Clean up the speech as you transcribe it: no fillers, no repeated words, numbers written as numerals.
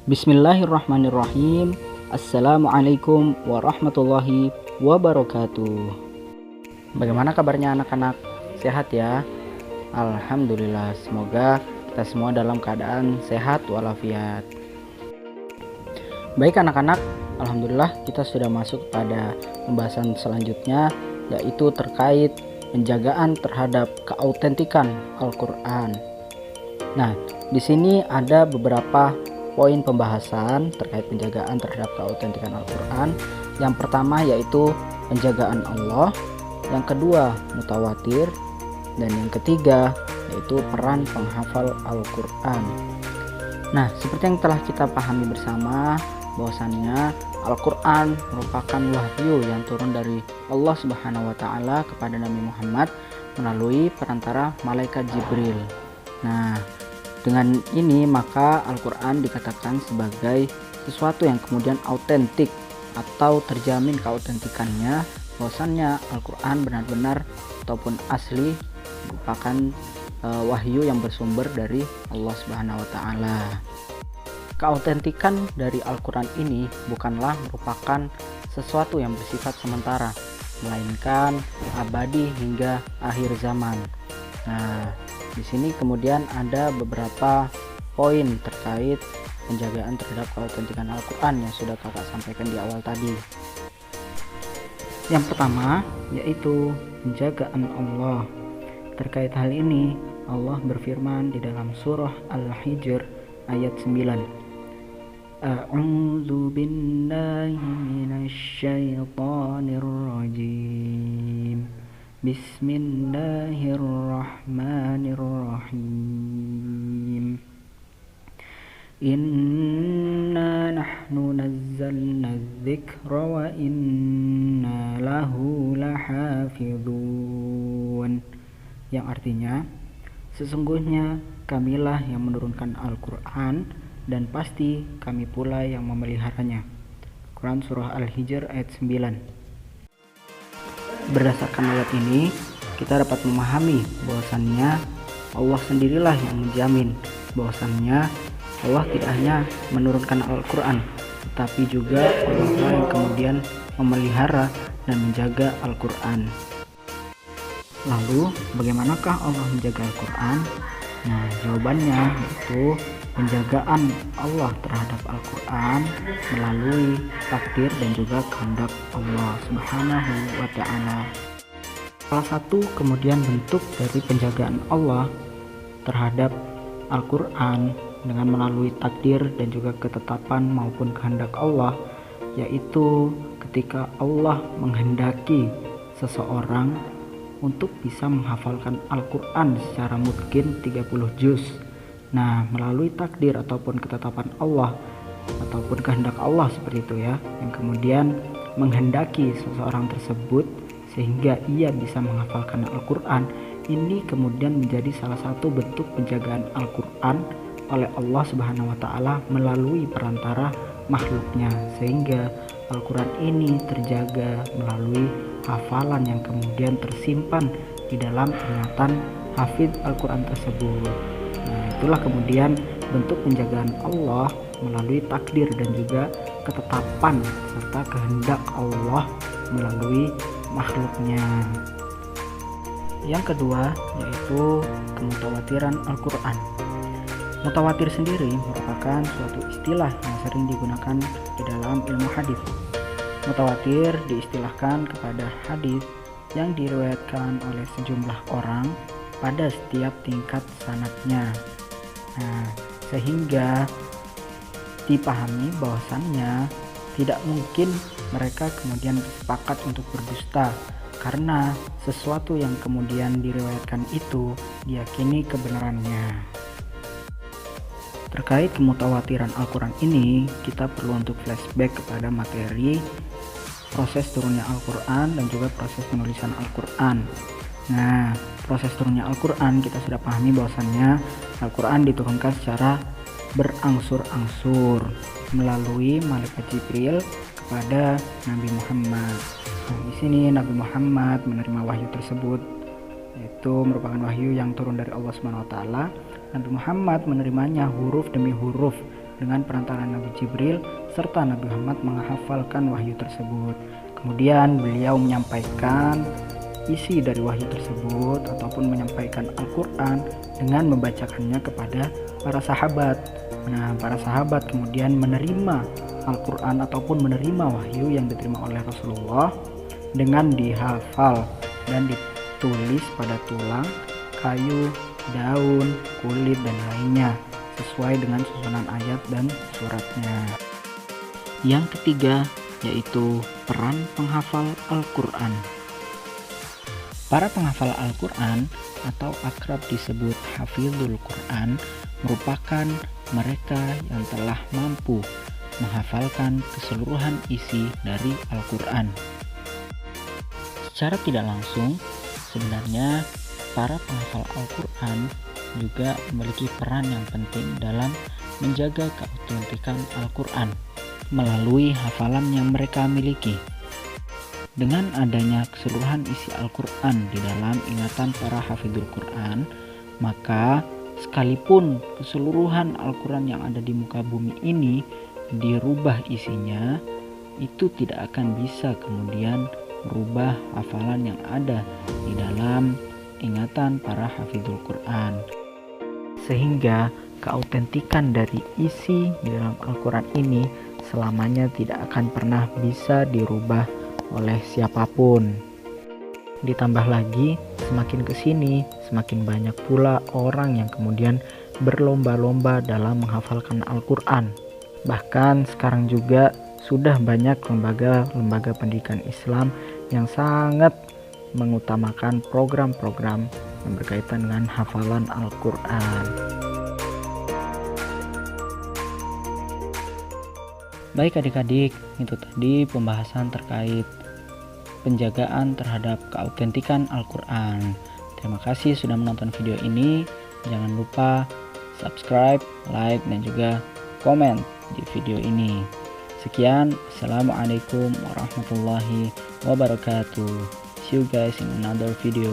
Bismillahirrahmanirrahim. Assalamualaikum warahmatullahi wabarakatuh. Bagaimana kabarnya anak-anak? Sehat ya? Alhamdulillah, semoga kita semua dalam keadaan sehat walafiat. Baik anak-anak, alhamdulillah kita sudah masuk pada pembahasan selanjutnya, yaitu terkait penjagaan terhadap keautentikan Al-Qur'an. Nah, di sini ada beberapa poin pembahasan terkait penjagaan terhadap keautentikan Al-Quran. Yang pertama yaitu penjagaan Allah, yang kedua mutawatir, dan yang ketiga yaitu peran penghafal Al-Quran. Nah, seperti yang telah kita pahami bersama, bahwasannya Al-Quran merupakan wahyu yang turun dari Allah Subhanahu wa Ta'ala kepada Nabi Muhammad melalui perantara malaikat Jibril. Nah, dengan ini maka Al-Quran dikatakan sebagai sesuatu yang kemudian autentik atau terjamin keautentikannya, bahwasannya Al-Quran benar-benar ataupun asli merupakan wahyu yang bersumber dari Allah Subhanahu wa Ta'ala. Keautentikan dari Al-Quran ini bukanlah merupakan sesuatu yang bersifat sementara, melainkan abadi hingga akhir zaman. Nah, di sini kemudian ada beberapa poin terkait penjagaan terhadap keautentikan Al-Quran yang sudah kakak sampaikan di awal tadi. Yang pertama yaitu penjagaan Allah. Terkait hal ini Allah berfirman di dalam surah Al-Hijr ayat 9. A'udzu billahi minasyaitonir rajim. Bismillahirrahmanirrahim. Inna nahnu nazzalna dzikra wa inna lahu lahafidhun. Yang artinya, sesungguhnya kamilah yang menurunkan Al-Quran dan pasti kami pula yang memeliharanya. Quran Surah Al-Hijr ayat 9. Berdasarkan ayat ini, kita dapat memahami bahwasannya Allah sendirilah yang menjamin bahwasannya Allah tidak hanya menurunkan Al-Quran, tetapi juga Allah yang kemudian memelihara dan menjaga Al-Quran. Lalu, bagaimanakah Allah menjaga Al-Quran? Nah, jawabannya yaitu penjagaan Allah terhadap Al-Quran melalui takdir dan juga kehendak Allah Subhanahu wa Ta'ala. Salah satu kemudian bentuk dari penjagaan Allah terhadap Al-Quran dengan melalui takdir dan juga ketetapan maupun kehendak Allah, yaitu ketika Allah menghendaki seseorang untuk bisa menghafalkan Al-Quran secara mungkin 30 juz. Nah, melalui takdir ataupun ketetapan Allah ataupun kehendak Allah seperti itu ya, yang kemudian menghendaki seseorang tersebut sehingga ia bisa menghafalkan Al-Quran, ini kemudian menjadi salah satu bentuk penjagaan Al-Quran oleh Allah Subhanahu wa Ta'ala melalui perantara makhluknya, sehingga Al-Quran ini terjaga melalui hafalan yang kemudian tersimpan di dalam ingatan hafidz Al-Quran tersebut. Nah, itulah kemudian bentuk penjagaan Allah melalui takdir dan juga ketetapan serta kehendak Allah melalui makhluknya. Yang kedua yaitu kemutawatiran Al-Quran. Mutawatir sendiri merupakan suatu istilah yang sering digunakan di dalam ilmu hadis. Mutawatir diistilahkan kepada hadis yang diriwayatkan oleh sejumlah orang pada setiap tingkat sanadnya. Nah, sehingga dipahami bahwasannya tidak mungkin mereka kemudian sepakat untuk berdusta, karena sesuatu yang kemudian diriwayatkan itu diyakini kebenarannya. Terkait kemutawatiran Al-Quran ini, kita perlu untuk flashback kepada materi proses turunnya Al-Quran dan juga proses penulisan Al-Quran. Nah, proses turunnya Al-Quran kita sudah pahami bahwasannya Al-Quran diturunkan secara berangsur-angsur melalui malaikat Jibril kepada Nabi Muhammad. Nah, di sini Nabi Muhammad menerima wahyu tersebut, yaitu merupakan wahyu yang turun dari Allah Subhanahu wa Ta'ala. Nabi Muhammad menerimanya huruf demi huruf dengan perantara Nabi Jibril serta Nabi Muhammad menghafalkan wahyu tersebut. Kemudian beliau menyampaikan isi dari wahyu tersebut ataupun menyampaikan Al-Quran dengan membacakannya kepada para sahabat. Nah, para sahabat kemudian menerima Al-Quran ataupun menerima wahyu yang diterima oleh Rasulullah dengan dihafal dan ditulis pada tulang, kayu, daun, kulit, dan lainnya sesuai dengan susunan ayat dan suratnya. Yang ketiga yaitu peran penghafal Al-Quran. Para penghafal Al-Quran atau akrab disebut Hafizul Quran merupakan mereka yang telah mampu menghafalkan keseluruhan isi dari Al-Quran. Secara tidak langsung, sebenarnya para penghafal Al-Quran juga memiliki peran yang penting dalam menjaga keautentikan Al-Quran melalui hafalan yang mereka miliki. Dengan adanya keseluruhan isi Al-Quran di dalam ingatan para hafizul Quran, maka sekalipun keseluruhan Al-Quran yang ada di muka bumi ini dirubah isinya, itu tidak akan bisa kemudian merubah hafalan yang ada di dalam ingatan para hafizul Quran. Sehingga keautentikan dari isi di dalam Al-Quran ini selamanya tidak akan pernah bisa dirubah oleh siapapun. Ditambah lagi, semakin kesini semakin banyak pula orang yang kemudian berlomba-lomba dalam menghafalkan Al-Quran. Bahkan sekarang juga sudah banyak lembaga-lembaga pendidikan Islam yang sangat mengutamakan program-program yang berkaitan dengan hafalan Al-Quran. Baik adik-adik, itu tadi pembahasan terkait penjagaan terhadap keautentikan Al-Quran. Terima kasih sudah menonton video ini. Jangan lupa subscribe, like, dan juga komen di video ini. Sekian, Assalamualaikum warahmatullahi wabarakatuh. See you guys in another video.